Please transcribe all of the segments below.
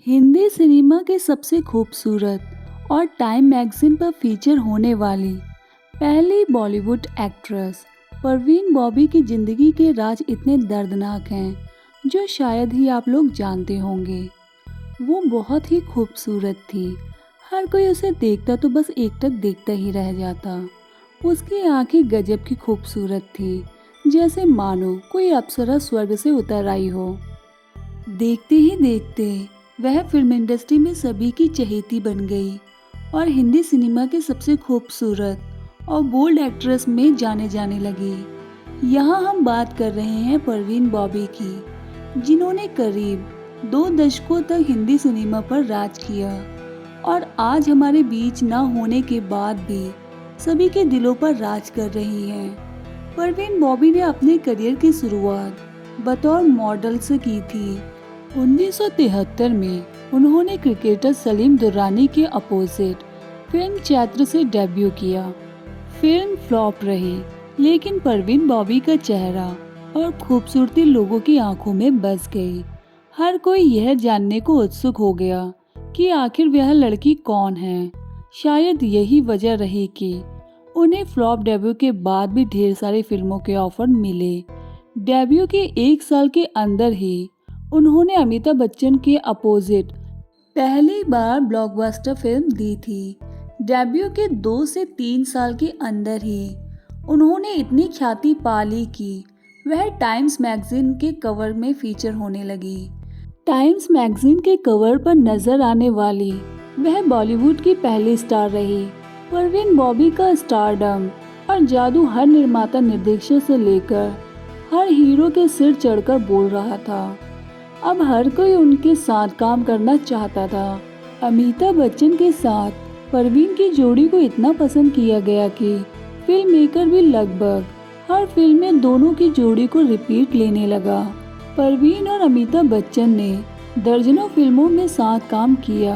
Hindi cinema के सबसे खूबसूरत और टाइम मैगज़ीन पर फीचर होने वाली पहली बॉलीवुड एक्ट्रेस परवीन बॉबी की ज़िंदगी के राज इतने दर्दनाक हैं जो शायद ही आप लोग जानते होंगे। वो बहुत ही खूबसूरत थी। हर कोई उसे देखता तो बस एकटक देखता ही रह जाता। उसकी आंखें गजब की खूबसूरत थी, जैसे मानो कोई अप्सरा स्वर्ग से उतर आई हो। देखते ही देखते वह फिल्म इंडस्ट्री में सभी की चहेती बन गई और हिंदी सिनेमा के सबसे खूबसूरत और बोल्ड एक्ट्रेस में जाने जाने लगी। यहाँ हम बात कर रहे हैं परवीन बॉबी की, जिन्होंने करीब 2 दशकों तक हिंदी सिनेमा पर राज किया और आज हमारे बीच ना होने के बाद भी सभी के दिलों पर राज कर रही हैं। परवीन बॉबी ने अपने करियर की शुरुआत बतौर मॉडल से की थी। 1973 में उन्होंने क्रिकेटर सलीम दुर्रानी के अपोजिट फिल्म चैत्र से डेब्यू किया। फिल्म फ्लॉप रही, लेकिन परवीन बॉबी का चेहरा और खूबसूरती लोगों की आंखों में बस गई। हर कोई यह जानने को उत्सुक हो गया कि आखिर वह लड़की कौन है। शायद यही वजह रही कि उन्हें फ्लॉप डेब्यू के बाद भी ढेर सारी फिल्मों के ऑफर मिले। डेब्यू के 1 साल के अंदर ही उन्होंने अमिताभ बच्चन के अपोजिट पहली बार ब्लॉकबस्टर फिल्म दी थी। डेब्यू के 2 से 3 साल के अंदर ही उन्होंने इतनी ख्याति पा ली कि वह टाइम्स मैगजीन के कवर में फीचर होने लगी। टाइम्स मैगजीन के कवर पर नजर आने वाली वह बॉलीवुड की पहली स्टार रही। परवीन बॉबी का स्टारडम और जादू हर निर्माता निर्देशक से लेकर हर हीरो के सिर चढ़कर बोल रहा था। अब हर कोई उनके साथ काम करना चाहता था। अमिताभ बच्चन के साथ परवीन की जोड़ी को इतना पसंद किया गया कि फिल्म मेकर भी लगभग हर फिल्म में दोनों की जोड़ी को रिपीट लेने लगा। परवीन और अमिताभ बच्चन ने दर्जनों फिल्मों में साथ काम किया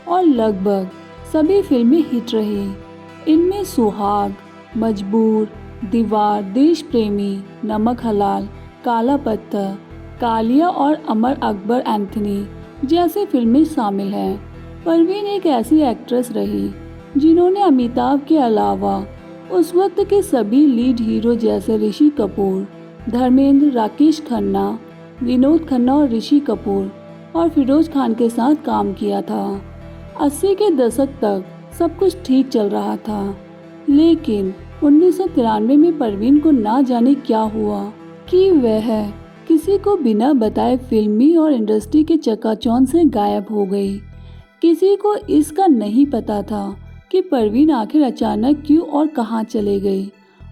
और लगभग सभी फिल्में हिट रही। इनमें सुहाग, मजबूर, दीवार, देश प्रेमी, नमक हलाल, काला पत्थर, कालिया और अमर अकबर एंथनी जैसी फिल्में शामिल हैं। परवीन एक ऐसी एक्ट्रेस रही जिन्होंने अमिताभ के अलावा उस वक्त के सभी लीड हीरो जैसे ऋषि कपूर, धर्मेंद्र, राकेश खन्ना, विनोद खन्ना और ऋषि कपूर और फिरोज खान के साथ काम किया था। 80 के दशक तक सब कुछ ठीक चल रहा था, लेकिन 1993 में परवीन को ना जाने क्या हुआ कि वह किसी को बिना बताए फिल्मी और इंडस्ट्री के चकाचौंध से गायब हो गई। किसी को इसका नहीं पता था कि परवीन आखिर अचानक क्यों और कहां चले गई।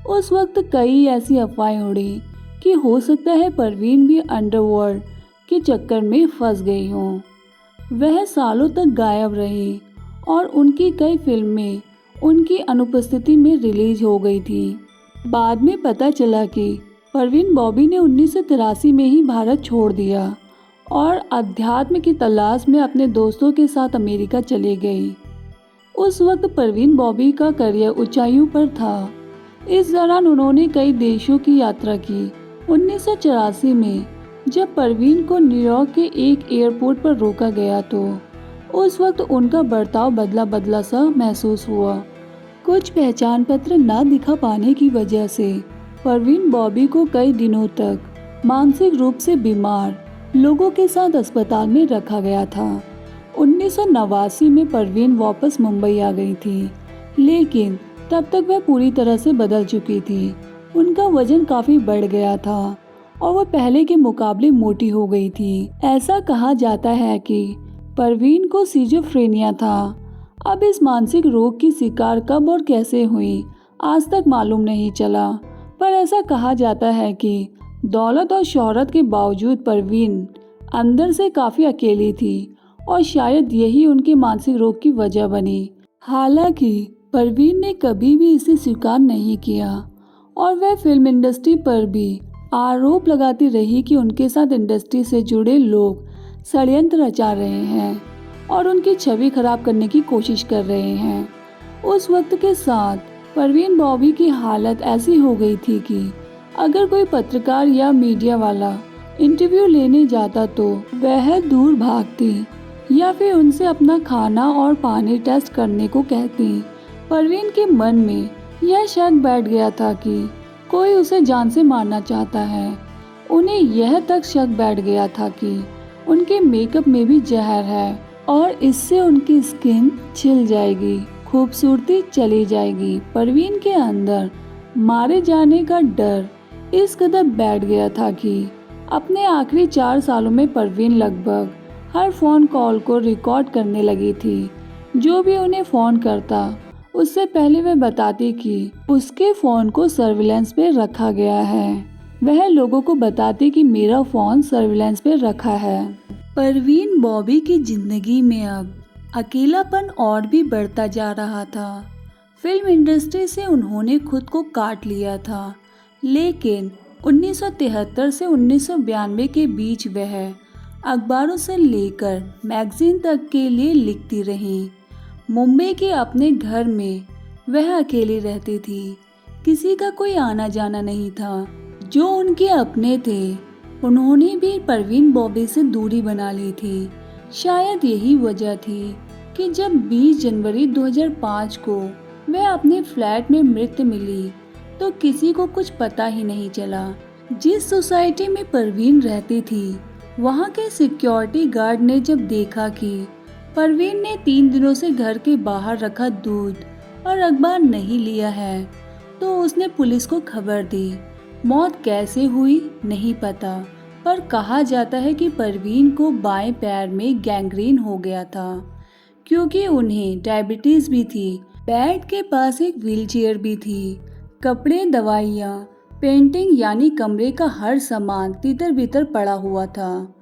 उस वक्त कई ऐसी अफवाहें उड़ी कि हो सकता है परवीन भी अंडरवर्ल्ड के चक्कर में फंस गई हो। वह सालों तक गायब रही और उनकी कई फिल्में उनकी अनुपस्थिति में रिलीज हो गई थी। बाद में पता चला कि परवीन बॉबी ने 1983 में ही भारत छोड़ दिया और अध्यात्म की तलाश में अपने दोस्तों के साथ अमेरिका चली गई। उस वक्त परवीन बॉबी का करियर ऊंचाइयों पर था। इस दौरान उन्होंने कई देशों की यात्रा की। 1984 में जब परवीन को न्यूयॉर्क के एक एयरपोर्ट पर रोका गया तो उस वक्त उनका बर्ताव बदला बदला सा महसूस हुआ। कुछ पहचान पत्र न दिखा पाने की वजह से परवीन बॉबी को कई दिनों तक मानसिक रूप से बीमार लोगों के साथ अस्पताल में रखा गया था। 1989 में परवीन वापस मुंबई आ गई थी, लेकिन तब तक वह पूरी तरह से बदल चुकी थी। उनका वजन काफी बढ़ गया था और वह पहले के मुकाबले मोटी हो गई थी। ऐसा कहा जाता है कि परवीन को सिजोफ्रेनिया था। अब इस मानसिक रोग की शिकार कब और कैसे हुई आज तक मालूम नहीं चला, पर ऐसा कहा जाता है कि दौलत और शोहरत के बावजूद परवीन अंदर से काफ़ी अकेली थी और शायद यही उनके मानसिक रोग की वजह बनी। हालांकि परवीन ने कभी भी इसे स्वीकार नहीं किया और वह फिल्म इंडस्ट्री पर भी आरोप लगाती रही कि उनके साथ इंडस्ट्री से जुड़े लोग षड्यंत्र रचा रहे हैं और उनकी छवि खराब करने की कोशिश कर रहे हैं। उस वक्त के साथ परवीन बॉबी की हालत ऐसी हो गई थी कि अगर कोई पत्रकार या मीडिया वाला इंटरव्यू लेने जाता तो वह दूर भागती या फिर उनसे अपना खाना और पानी टेस्ट करने को कहती। परवीन के मन में यह शक बैठ गया था कि कोई उसे जान से मारना चाहता है। उन्हें यह तक शक बैठ गया था कि उनके मेकअप में भी जहर है और इससे उनकी स्किन छिल जाएगी, खूबसूरती चली जाएगी। परवीन के अंदर मारे जाने का डर इस कदर बैठ गया था कि अपने आखिरी 4 सालों में परवीन लगभग हर फोन कॉल को रिकॉर्ड करने लगी थी। जो भी उन्हें फोन करता उससे पहले वह बताती कि उसके फोन को सर्विलेंस पे रखा गया है। वह लोगों को बताती कि मेरा फोन सर्विलेंस पे रखा है। परवीन बॉबी की जिंदगी में अब अकेलापन और भी बढ़ता जा रहा था। फिल्म इंडस्ट्री से उन्होंने खुद को काट लिया था, लेकिन 1973 से 1992 के बीच वह अखबारों से लेकर मैगजीन तक के लिए लिखती रहीं। मुंबई के अपने घर में वह अकेली रहती थी। किसी का कोई आना जाना नहीं था। जो उनके अपने थे उन्होंने भी परवीन बॉबी से दूरी बना ली थी। शायद यही वजह थी कि जब 20 जनवरी 2005 को वह अपने फ्लैट में मृत मिली तो किसी को कुछ पता ही नहीं चला। जिस सोसाइटी में परवीन रहती थी वहाँ के सिक्योरिटी गार्ड ने जब देखा कि परवीन ने 3 दिनों से घर के बाहर रखा दूध और अखबार नहीं लिया है तो उसने पुलिस को खबर दी। मौत कैसे हुई नहीं पता, पर कहा जाता है कि परवीन को बाएं पैर में गैंग्रीन हो गया था क्योंकि उन्हें डायबिटीज भी थी। बेड के पास एक व्हीलचेयर भी थी। कपड़े, दवाइयाँ, पेंटिंग यानी कमरे का हर सामान तितर बितर पड़ा हुआ था।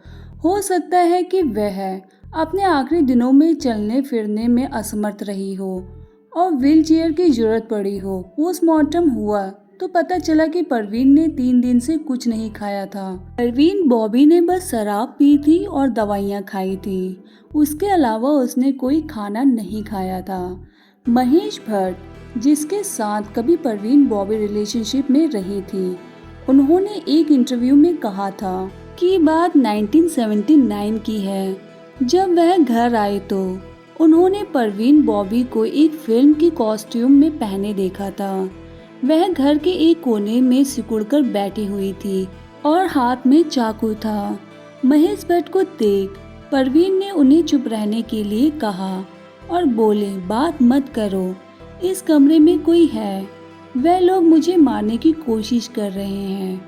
हो सकता है कि वह अपने आखिरी दिनों में चलने फिरने में असमर्थ रही हो और व्हीलचेयर की जरूरत पड़ी हो। पोस्टमार्टम हुआ तो पता चला कि परवीन ने 3 दिन से कुछ नहीं खाया था। परवीन बॉबी ने बस शराब पी थी और दवाइयाँ खाई थी। उसके अलावा उसने कोई खाना नहीं खाया था। महेश भट्ट, जिसके साथ कभी परवीन बॉबी रिलेशनशिप में रही थी, उन्होंने एक इंटरव्यू में कहा था कि बात 1979 की है। जब वह घर आए तो उन्होंने परवीन बॉबी को एक फिल्म की कॉस्ट्यूम में पहने देखा था। वह घर के एक कोने में सिकुड़कर बैठी हुई थी और हाथ में चाकू था। महेश भट्ट को देख परवीन ने उन्हें चुप रहने के लिए कहा और बोले, बात मत करो, इस कमरे में कोई है, वह लोग मुझे मारने की कोशिश कर रहे हैं।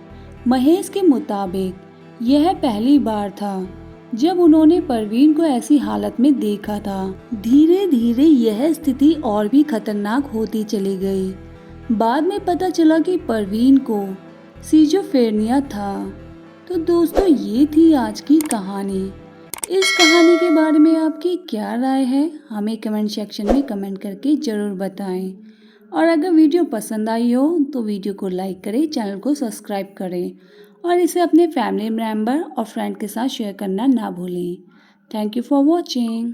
महेश के मुताबिक यह पहली बार था जब उन्होंने परवीन को ऐसी हालत में देखा था। धीरे धीरे यह स्थिति और भी खतरनाक होती चली गई। बाद में पता चला कि परवीन को सिजोफ्रेनिया था। तो दोस्तों, ये थी आज की कहानी। इस कहानी के बारे में आपकी क्या राय है, हमें कमेंट सेक्शन में कमेंट करके ज़रूर बताएं। और अगर वीडियो पसंद आई हो तो वीडियो को लाइक करें, चैनल को सब्सक्राइब करें और इसे अपने फैमिली मेम्बर और फ्रेंड के साथ शेयर करना ना भूलें। Thank you for watching.